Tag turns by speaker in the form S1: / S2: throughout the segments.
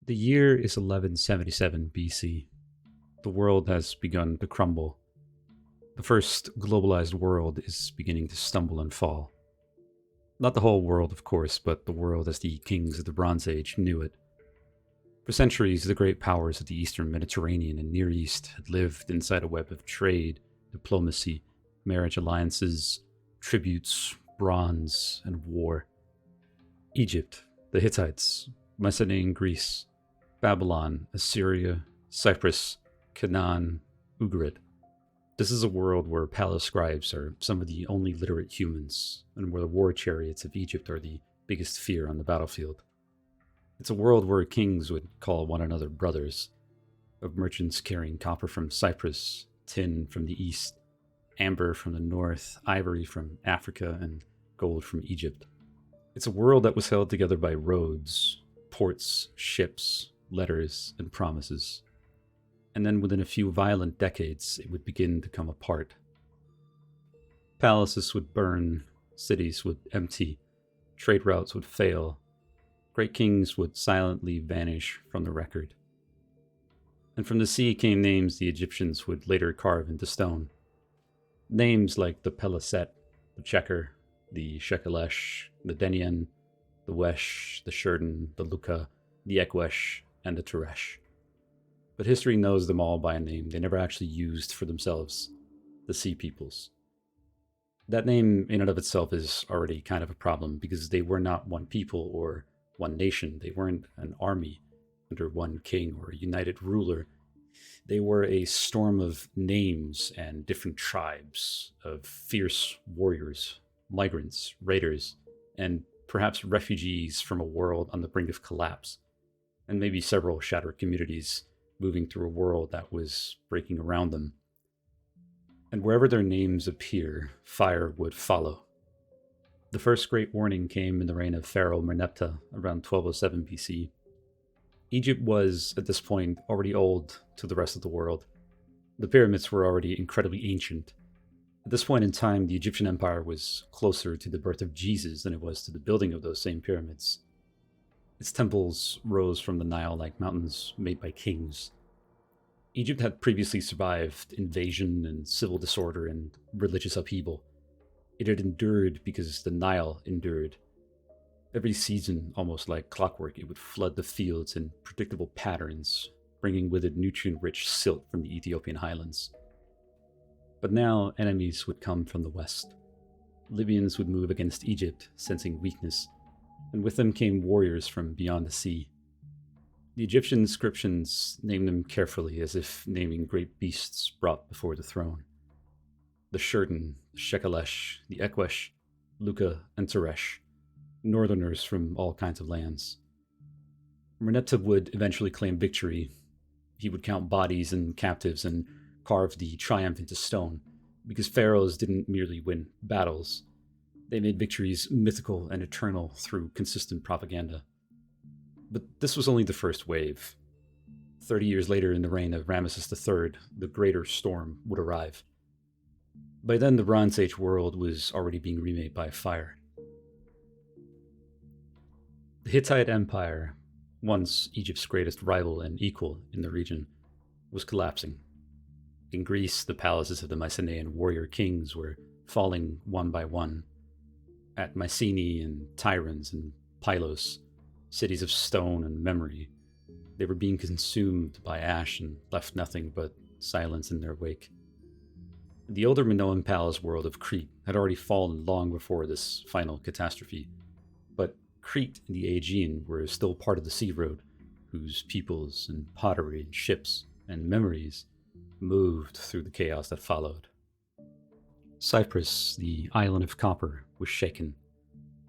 S1: The year is 1177 BC. The world has begun to crumble. The first globalized world is beginning to stumble and fall. Not the whole world, of course, but the world as the kings of the Bronze Age knew it. For centuries, the great powers of the Eastern Mediterranean and Near East had lived inside a web of trade, diplomacy, marriage alliances, tributes, bronze, and war. Egypt, the Hittites, Mycenaean Greece, Babylon, Assyria, Cyprus, Canaan, Ugarit. This is a world where palace scribes are some of the only literate humans, and where the war chariots of Egypt are the biggest fear on the battlefield. It's a world where kings would call one another brothers, of merchants carrying copper from Cyprus, tin from the east, amber from the north, ivory from Africa, and gold from Egypt. It's a world that was held together by roads, ports, ships, letters, and promises. And then within a few violent decades, it would begin to come apart. Palaces would burn, cities would empty, trade routes would fail, great kings would silently vanish from the record. And from the sea came names the Egyptians would later carve into stone. Names like the Peliset, the Checker, the Shekelesh, the Denyen, the Wesh, the Shurden, the Luka, the Ekwesh, and the Teresh. But history knows them all by a name they never actually used for themselves: the Sea Peoples. That name in and of itself is already kind of a problem, because they were not one people or one nation. They weren't an army under one king or a united ruler. They were a storm of names and different tribes of fierce warriors, migrants, raiders, and perhaps refugees from a world on the brink of collapse, and maybe several shattered communities moving through a world that was breaking around them. And wherever their names appear, fire would follow. The first great warning came in the reign of Pharaoh Merneptah around 1207 BC. Egypt was, at this point, already old to the rest of the world. The pyramids were already incredibly ancient. At this point in time, the Egyptian Empire was closer to the birth of Jesus than it was to the building of those same pyramids. Its temples rose from the Nile like mountains made by kings. Egypt had previously survived invasion and civil disorder and religious upheaval. It had endured because the Nile endured. Every season, almost like clockwork, it would flood the fields in predictable patterns, bringing with it nutrient-rich silt from the Ethiopian highlands. But now enemies would come from the west. Libyans would move against Egypt, sensing weakness, and with them came warriors from beyond the sea. The Egyptian inscriptions named them carefully, as if naming great beasts brought before the throne. The Shurden, the Shekelesh, the Ekwesh, Luka, and Teresh, northerners from all kinds of lands. Merneptah would eventually claim victory. He would count bodies and captives and carve the triumph into stone, because pharaohs didn't merely win battles. They made victories mythical and eternal through consistent propaganda. But this was only the first wave. 30 years later, in the reign of Ramesses III, the greater storm would arrive. By then, the Bronze Age world was already being remade by fire. The Hittite Empire, once Egypt's greatest rival and equal in the region, was collapsing. In Greece, the palaces of the Mycenaean warrior kings were falling one by one. At Mycenae and Tyrans and Pylos, cities of stone and memory, they were being consumed by ash and left nothing but silence in their wake. The older Minoan palace world of Crete had already fallen long before this final catastrophe, but Crete and the Aegean were still part of the sea road, whose peoples and pottery and ships and memories moved through the chaos that followed. Cyprus, the island of copper, was shaken.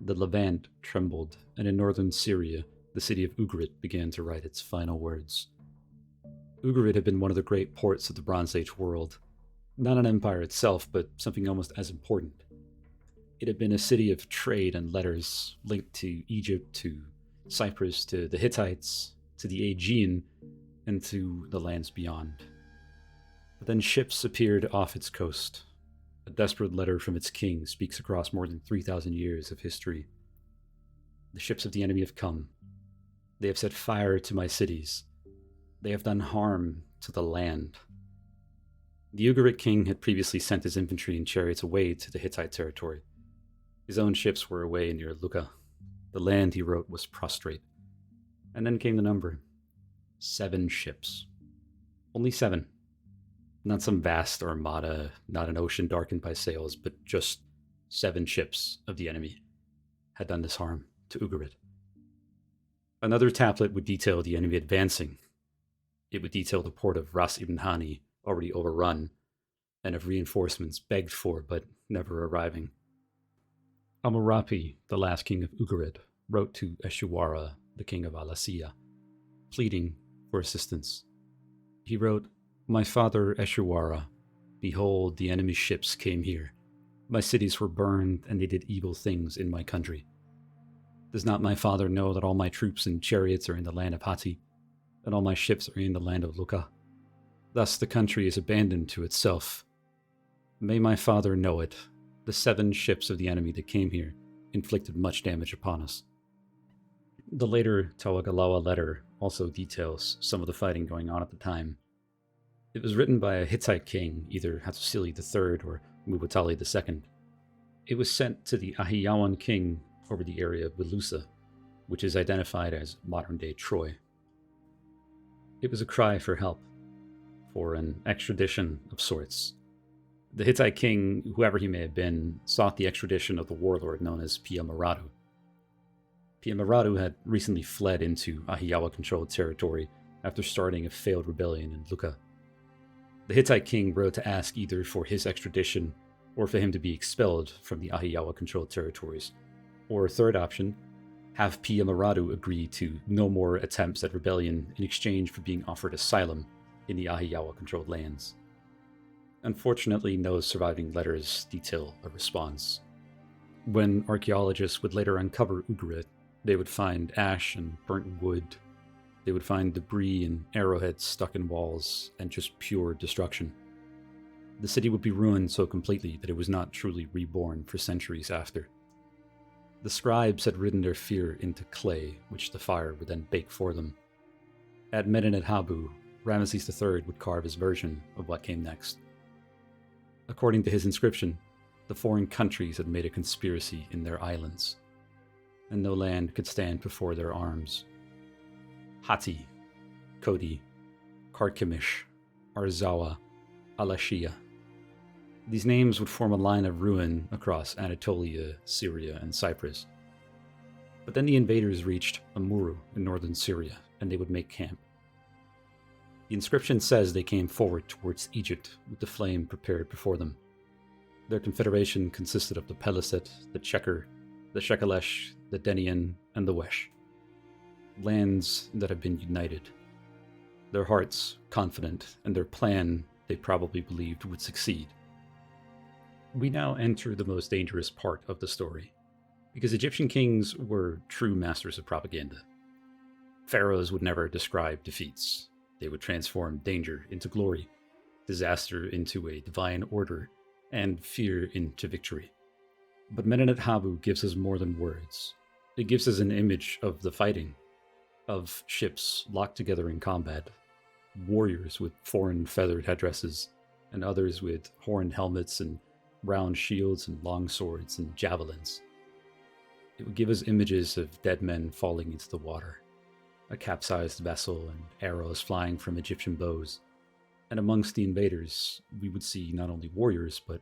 S1: The Levant trembled, and in northern Syria, the city of Ugarit began to write its final words. Ugarit had been one of the great ports of the Bronze Age world. Not an empire itself, but something almost as important. It had been a city of trade and letters, linked to Egypt, to Cyprus, to the Hittites, to the Aegean, and to the lands beyond. But then ships appeared off its coast. A desperate letter from its king speaks across more than 3,000 years of history. The ships of the enemy have come. They have set fire to my cities. They have done harm to the land. The Ugarit king had previously sent his infantry and chariots away to the Hittite territory. His own ships were away near Lucca. The land, he wrote, was prostrate. And then came the number. 7 ships. Only 7. Not some vast armada, not an ocean darkened by sails, but just 7 ships of the enemy had done this harm to Ugarit. Another tablet would detail the enemy advancing. It would detail the port of Ras ibn Hani, already overrun, and of reinforcements begged for but never arriving. Amurapi, the last king of Ugarit, wrote to Eshuwara, the king of Alasya, pleading for assistance. He wrote, "My father Eshuwara, behold, the enemy's ships came here. My cities were burned, and they did evil things in my country. Does not my father know that all my troops and chariots are in the land of Hatti, and all my ships are in the land of Lucca? Thus the country is abandoned to itself. May my father know it. The 7 ships of the enemy that came here inflicted much damage upon us." The later Tawagalawa letter also details some of the fighting going on at the time. It was written by a Hittite king, either Hattusili III or Mubatali II. It was sent to the Ahiyawan king over the area of Wilusa, which is identified as modern-day Troy. It was a cry for help, for an extradition of sorts. The Hittite king, whoever he may have been, sought the extradition of the warlord known as Pia Maradu. Pia Maradu had recently fled into Ahiyawa-controlled territory after starting a failed rebellion in Lucca. The Hittite king wrote to ask either for his extradition or for him to be expelled from the Ahiyawa-controlled territories, or a third option, have Pia Maradu agree to no more attempts at rebellion in exchange for being offered asylum in the Ahiyawa-controlled lands. Unfortunately, no surviving letters detail a response. When archaeologists would later uncover Ugarit, they would find ash and burnt wood. They would find debris and arrowheads stuck in walls, and just pure destruction. The city would be ruined so completely that it was not truly reborn for centuries after. The scribes had written their fear into clay, which the fire would then bake for them. At Medinet Habu, Ramesses III would carve his version of what came next. According to his inscription, the foreign countries had made a conspiracy in their islands, and no land could stand before their arms. Hatti, Kodi, Karkemish, Arzawa, Alashia. These names would form a line of ruin across Anatolia, Syria, and Cyprus. But then the invaders reached Amuru in northern Syria, and they would make camp. The inscription says they came forward towards Egypt with the flame prepared before them. Their confederation consisted of the Peliset, the Chequer, the Shekelesh, the Denian, and the Wesh. Lands that have been united. Their hearts confident, and their plan they probably believed would succeed. We now enter the most dangerous part of the story, because Egyptian kings were true masters of propaganda. Pharaohs would never describe defeats. They would transform danger into glory, disaster into a divine order, and fear into victory. But Medinet Habu gives us more than words. It gives us an image of the fighting, of ships locked together in combat, warriors with foreign feathered headdresses, and others with horned helmets and round shields and long swords and javelins. It would give us images of dead men falling into the water, a capsized vessel and arrows flying from Egyptian bows. And amongst the invaders, we would see not only warriors, but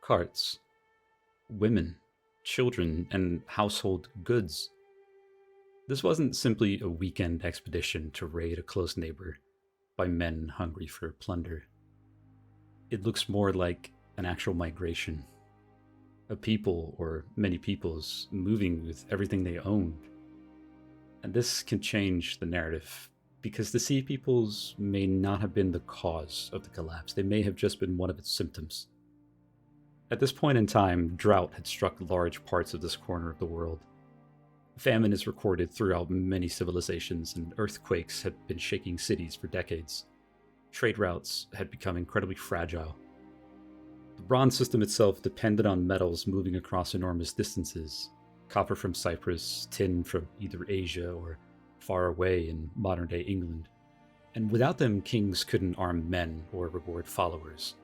S1: carts, women, children, and household goods. This wasn't simply a weekend expedition to raid a close neighbor by men hungry for plunder. It looks more like an actual migration. A people, or many peoples, moving with everything they owned. And this can change the narrative, because the Sea Peoples may not have been the cause of the collapse. They may have just been one of its symptoms. At this point in time, drought had struck large parts of this corner of the world. Famine is recorded throughout many civilizations, and earthquakes had been shaking cities for decades. Trade routes had become incredibly fragile. The bronze system itself depended on metals moving across enormous distances. Copper from Cyprus, tin from either Asia or far away in modern-day England, and without them kings couldn't arm men or reward followers,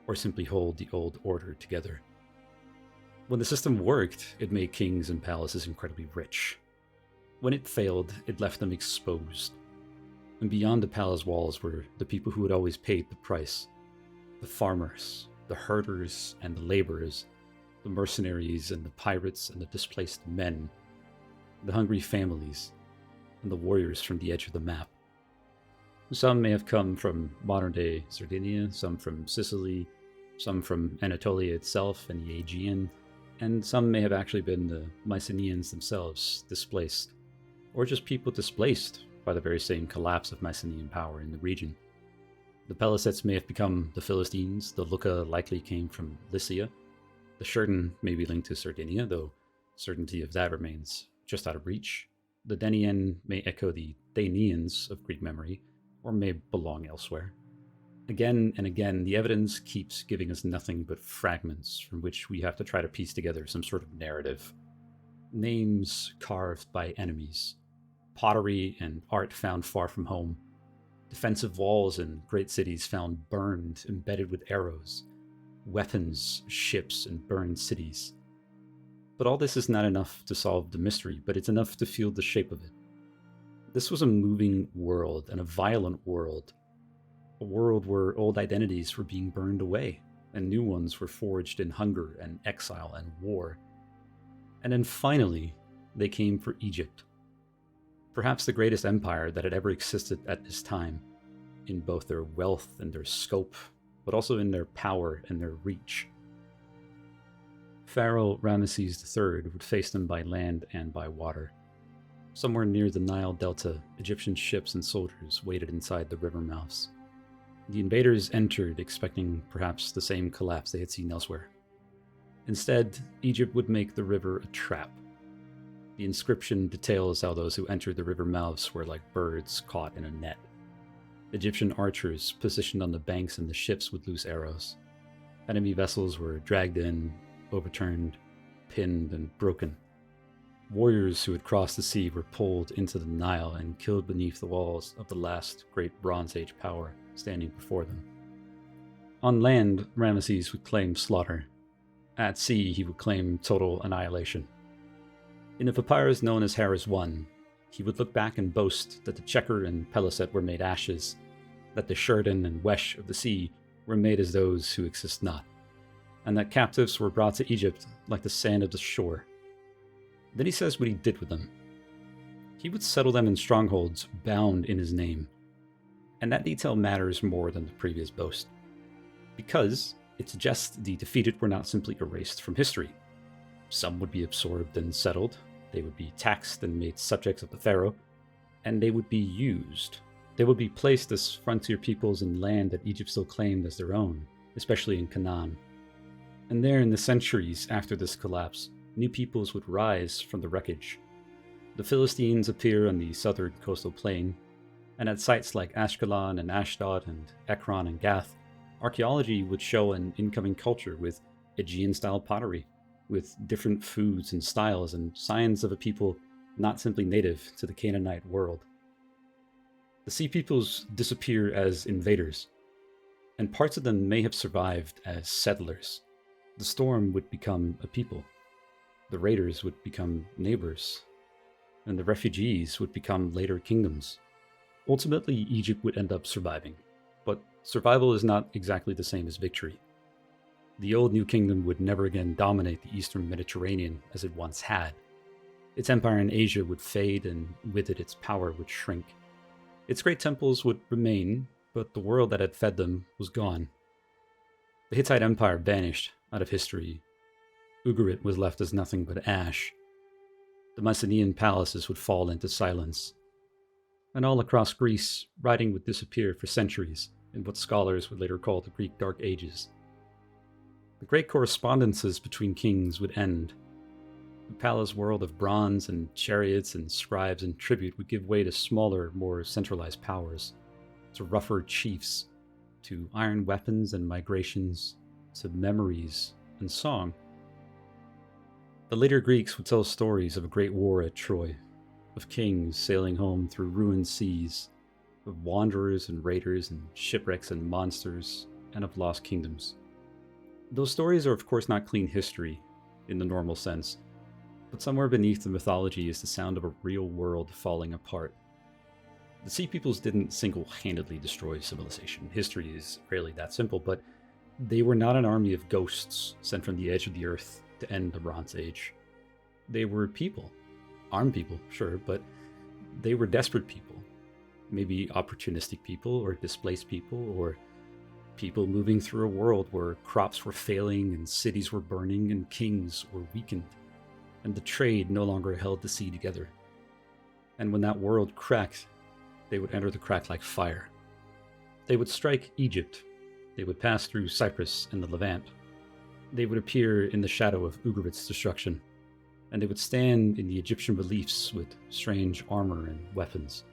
S1: or simply hold the old order together. When the system worked, it made kings and palaces incredibly rich. When it failed, it left them exposed. And beyond the palace walls were the people who had always paid the price. The farmers, the herders and the laborers, the mercenaries and the pirates and the displaced men, the hungry families, and the warriors from the edge of the map. Some may have come from modern-day Sardinia, some from Sicily, some from Anatolia itself and the Aegean, and some may have actually been the Mycenaeans themselves displaced, or just people displaced by the very same collapse of Mycenaean power in the region. The Pelasets may have become the Philistines, the Lucca likely came from Lycia, the Shurden may be linked to Sardinia, though certainty of that remains just out of reach. The Denian may echo the Daenians of Greek memory, or may belong elsewhere. Again and again, the evidence keeps giving us nothing but fragments from which we have to try to piece together some sort of narrative. Names carved by enemies, pottery and art found far from home, defensive walls in great cities found burned, embedded with arrows, weapons, ships, and burned cities. But all this is not enough to solve the mystery, but it's enough to feel the shape of it. This was a moving world, and a violent world. A world where old identities were being burned away, and new ones were forged in hunger and exile and war. And then finally, they came for Egypt. Perhaps the greatest empire that had ever existed at this time, in both their wealth and their scope, but also in their power and their reach. Pharaoh Ramesses III would face them by land and by water. Somewhere near the Nile Delta, Egyptian ships and soldiers waited inside the river mouths. The invaders entered expecting perhaps the same collapse they had seen elsewhere. Instead, Egypt would make the river a trap. The inscription details how those who entered the river mouths were like birds caught in a net. Egyptian archers positioned on the banks and the ships would loose arrows. Enemy vessels were dragged in, overturned, pinned, and broken. Warriors who had crossed the sea were pulled into the Nile and killed beneath the walls of the last great Bronze Age power standing before them. On land, Ramesses would claim slaughter. At sea, he would claim total annihilation. In a papyrus known as Harris I, he would look back and boast that the Checker and Peliset were made ashes, that the Shurden and Wesh of the sea were made as those who exist not, and that captives were brought to Egypt like the sand of the shore. Then he says what he did with them. He would settle them in strongholds bound in his name. And that detail matters more than the previous boast, because it suggests the defeated were not simply erased from history. Some would be absorbed and settled, they would be taxed and made subjects of the pharaoh, and they would be used. They would be placed as frontier peoples in land that Egypt still claimed as their own, especially in Canaan. And there, in the centuries after this collapse, new peoples would rise from the wreckage. The Philistines appear on the southern coastal plain, and at sites like Ashkelon and Ashdod and Ekron and Gath, archaeology would show an incoming culture with Aegean-style pottery, with different foods and styles and signs of a people not simply native to the Canaanite world. The sea peoples disappear as invaders, and parts of them may have survived as settlers. The storm would become a people. The raiders would become neighbors, and the refugees would become later kingdoms. Ultimately, Egypt would end up surviving, but survival is not exactly the same as victory. The old New Kingdom would never again dominate the Eastern Mediterranean as it once had. Its empire in Asia would fade, and with it its power would shrink. Its great temples would remain, but the world that had fed them was gone. The Hittite Empire vanished out of history. Ugarit was left as nothing but ash. The Mycenaean palaces would fall into silence. And all across Greece, writing would disappear for centuries in what scholars would later call the Greek Dark Ages. The great correspondences between kings would end. The palace world of bronze and chariots and scribes and tribute would give way to smaller, more centralized powers, to rougher chiefs, to iron weapons and migrations, to memories and song. The later Greeks would tell stories of a great war at Troy, of kings sailing home through ruined seas, of wanderers and raiders and shipwrecks and monsters, and of lost kingdoms. Those stories are of course not clean history in the normal sense, but somewhere beneath the mythology is the sound of a real world falling apart. The Sea Peoples didn't single-handedly destroy civilization. History is rarely that simple, but they were not an army of ghosts sent from the edge of the earth to end the Bronze Age. They were people. Armed people, sure, but they were desperate people. Maybe opportunistic people, or displaced people, or people moving through a world where crops were failing and cities were burning and kings were weakened, and the trade no longer held the sea together. And when that world cracked, they would enter the crack like fire. They would strike Egypt. They would pass through Cyprus and the Levant. They would appear in the shadow of Ugarit's destruction, and they would stand in the Egyptian reliefs with strange armor and weapons,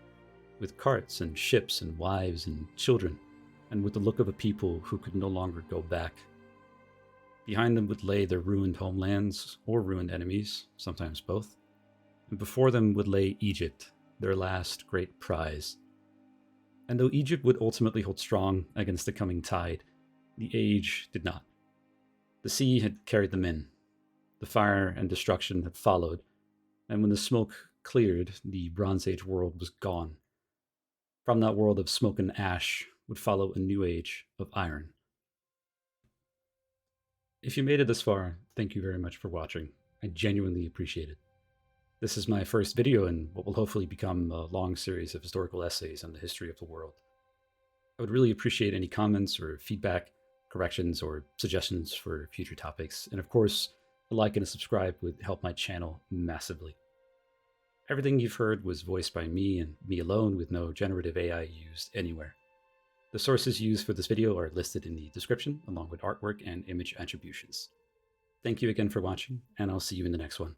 S1: with carts and ships and wives and children, and with the look of a people who could no longer go back. Behind them would lay their ruined homelands, or ruined enemies, sometimes both, and before them would lay Egypt, their last great prize. And though Egypt would ultimately hold strong against the coming tide, the age did not. The sea had carried them in. The fire and destruction had followed, and when the smoke cleared, the Bronze Age world was gone. From that world of smoke and ash would follow a new age of iron. If you made it this far, thank you very much for watching. I genuinely appreciate it. This is my first video in what will hopefully become a long series of historical essays on the history of the world. I would really appreciate any comments or feedback, corrections, or suggestions for future topics, and of course, a like and a subscribe would help my channel massively. Everything you've heard was voiced by me and me alone, with no generative AI used anywhere. The sources used for this video are listed in the description, along with artwork and image attributions. Thank you again for watching, and I'll see you in the next one.